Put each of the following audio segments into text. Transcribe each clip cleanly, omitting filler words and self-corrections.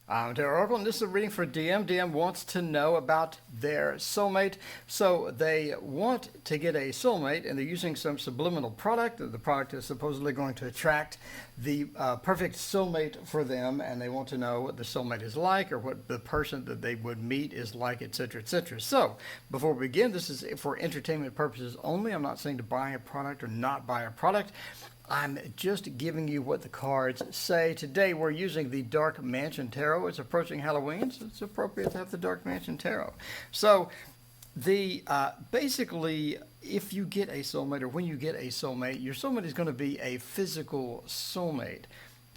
I'm Taylor Oracle, and this is a reading for DM. DM wants to know about their soulmate. So they want to get a soulmate, and they're using some subliminal product. The product is supposedly going to attract the perfect soulmate for them, and they want to know what the soulmate is like, or what the person that they would meet is like, etc., etc. So before we begin, this is for entertainment purposes only. I'm not saying to buy a product or not buy a product. I'm just giving you what the cards say. Today we're using the Dark Mansion Tarot. It's approaching Halloween, so it's appropriate to have the Dark Mansion Tarot. So the basically, if you get a soulmate, or when you get a soulmate, your soulmate is going to be a physical soulmate.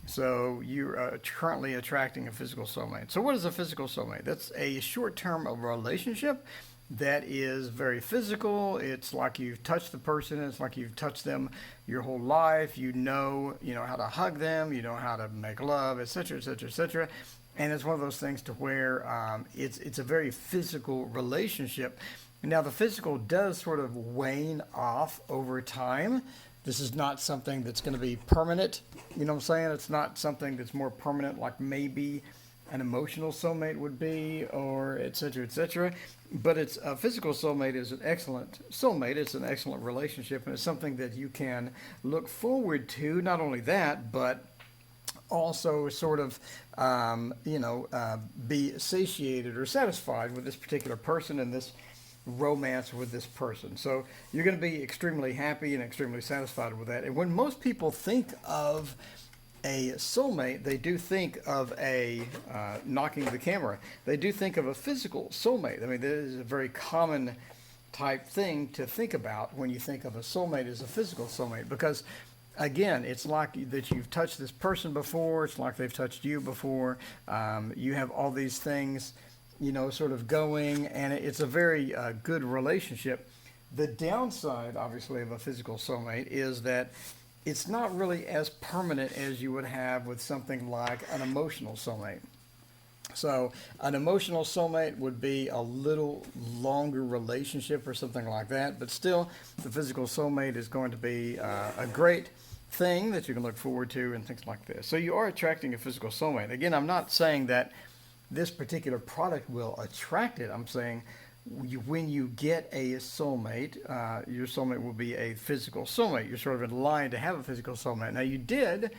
So you're currently attracting a physical soulmate. So what is a physical soulmate? That's a short-term relationship that is very physical. It's like you've touched the person. It's like you've touched them your whole life. You know how to hug them. You know how to make love, etc., etc., etc. And it's one of those things to where it's a very physical relationship. Now the physical does sort of wane off over time. This is not something that's going to be permanent. You know what I'm saying? It's not something that's more permanent, like maybe an emotional soulmate would be, or etc., etc. But it's a physical soulmate is an excellent soulmate. It's an excellent relationship, and it's something that you can look forward to. Not only that, but also sort of be satiated or satisfied with this particular person and this romance with this person. So you're going to be extremely happy and extremely satisfied with that. And when most people think of a soulmate, they do think of a knocking the camera. They do think of a physical soulmate. I mean, that is a very common type thing to think about when you think of a soulmate as a physical soulmate, because again, it's like that you've touched this person before. It's like they've touched you before. You have all these things, sort of going, and it's a very good relationship. The downside, obviously, of a physical soulmate is that it's not really as permanent as you would have with something like an emotional soulmate. So an emotional soulmate would be a little longer relationship or something like that, but still the physical soulmate is going to be a great thing that you can look forward to and things like this. So you are attracting a physical soulmate. Again, I'm not saying that this particular product will attract it. I'm saying when you get a soulmate, your soulmate will be a physical soulmate. You're sort of in line to have a physical soulmate. Now, you did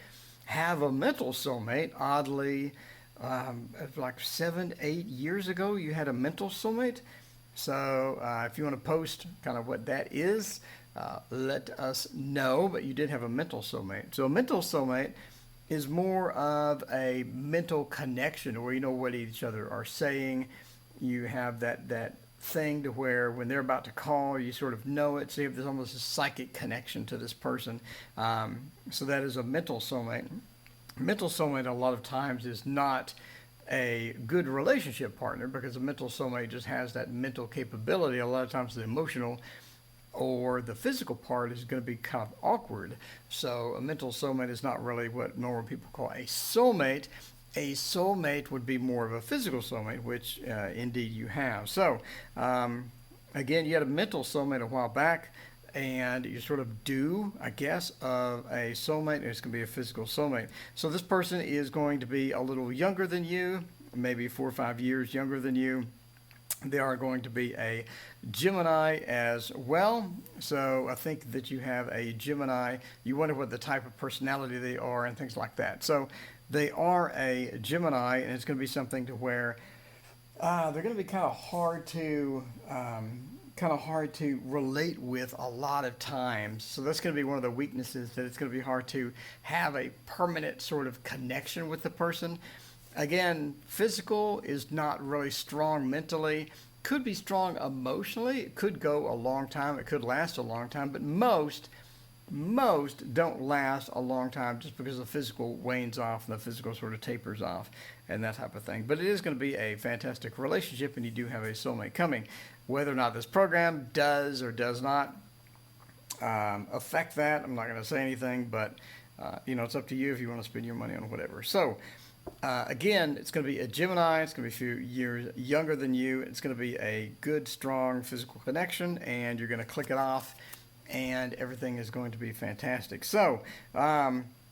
have a mental soulmate, oddly, like 7, 8 years ago, you had a mental soulmate. So if you want to post kind of what that is, let us know. But you did have a mental soulmate. So a mental soulmate is more of a mental connection where you know what each other are saying. You have that thing to where when they're about to call, you sort of know it. So you have this almost a psychic connection to this person. So that is a mental soulmate. Mental soulmate a lot of times is not a good relationship partner, because a mental soulmate just has that mental capability. A lot of times the emotional or the physical part is going to be kind of awkward. So a mental soulmate is not really what normal people call a soulmate. A soulmate would be more of a physical soulmate, which indeed you have. So again, you had a mental soulmate a while back, and you sort of due, I guess, of a soulmate, and it's going to be a physical soulmate. So this person is going to be a little younger than you, maybe 4 or 5 years younger than you. They are going to be a Gemini as well. So I think that you have a Gemini. You wonder what the type of personality they are and things like that. So they are a Gemini, and it's going to be something to where they're going to be kind of hard to relate with a lot of times. So that's going to be one of the weaknesses, that it's going to be hard to have a permanent sort of connection with the person. Again, physical is not really strong mentally, could be strong emotionally. It could go a long time. It could last a long time, but most don't last a long time, just because the physical wanes off and the physical sort of tapers off and that type of thing. But it is going to be a fantastic relationship, and you do have a soulmate coming. Whether or not this program does or does not affect that, I'm not going to say anything, but it's up to you if you want to spend your money on whatever. So again, it's going to be a Gemini. It's going to be a few years younger than you. It's going to be a good, strong physical connection, and you're going to click it off, and everything is going to be fantastic. So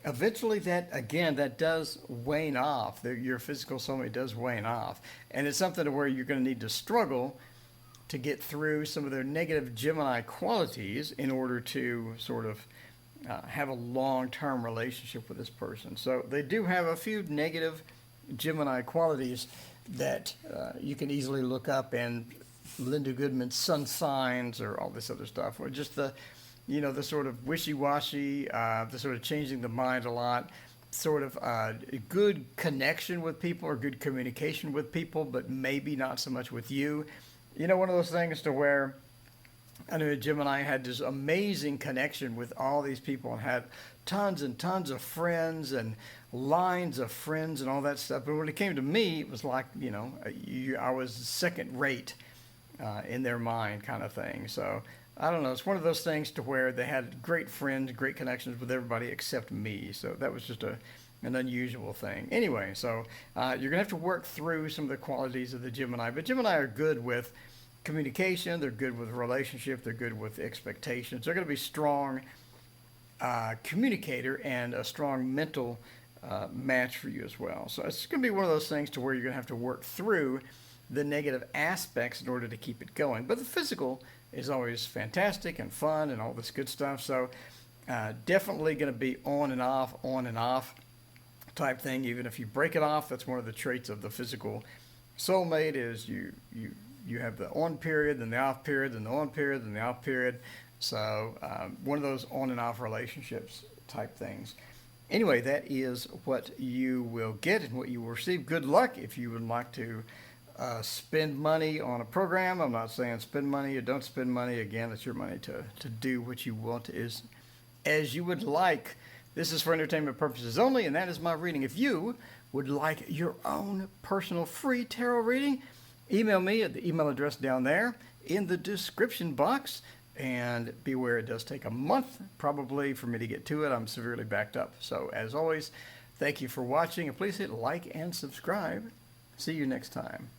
eventually that does wane off. Your physical soulmate does wane off, and it's something to where you're going to need to struggle to get through some of their negative Gemini qualities in order to sort of have a long-term relationship with this person. So they do have a few negative Gemini qualities that you can easily look up in Linda Goodman's sun signs or all this other stuff, or just the sort of wishy-washy, the sort of changing the mind a lot, sort of good connection with people or good communication with people, but maybe not so much with you. One of those things to where I knew Gemini had this amazing connection with all these people and had tons and tons of friends and lines of friends and all that stuff. But when it came to me, it was like, I was second rate in their mind kind of thing. So I don't know. It's one of those things to where they had great friends, great connections with everybody except me. So that was just an unusual thing. Anyway, so you're going to have to work through some of the qualities of the Gemini. But Gemini are good with communication. They're good with relationship. They're good with expectations. They're going to be strong communicator and a strong mental match for you as well. So it's going to be one of those things to where you're going to have to work through the negative aspects in order to keep it going. But the physical is always fantastic and fun and all this good stuff. So definitely going to be on and off type thing. Even if you break it off, that's one of the traits of the physical soulmate is you have the on period, then the off period, then the on period, then the off period. So one of those on and off relationships type things. Anyway, that is what you will get and what you will receive. Good luck if you would like to spend money on a program. I'm not saying spend money or don't spend money. Again, it's your money to do what you want as you would like. This is for entertainment purposes only, and that is my reading. If you would like your own personal free tarot reading, email me at the email address down there in the description box. And beware, it does take a month probably for me to get to it. I'm severely backed up. So as always, thank you for watching, and please hit like and subscribe. See you next time.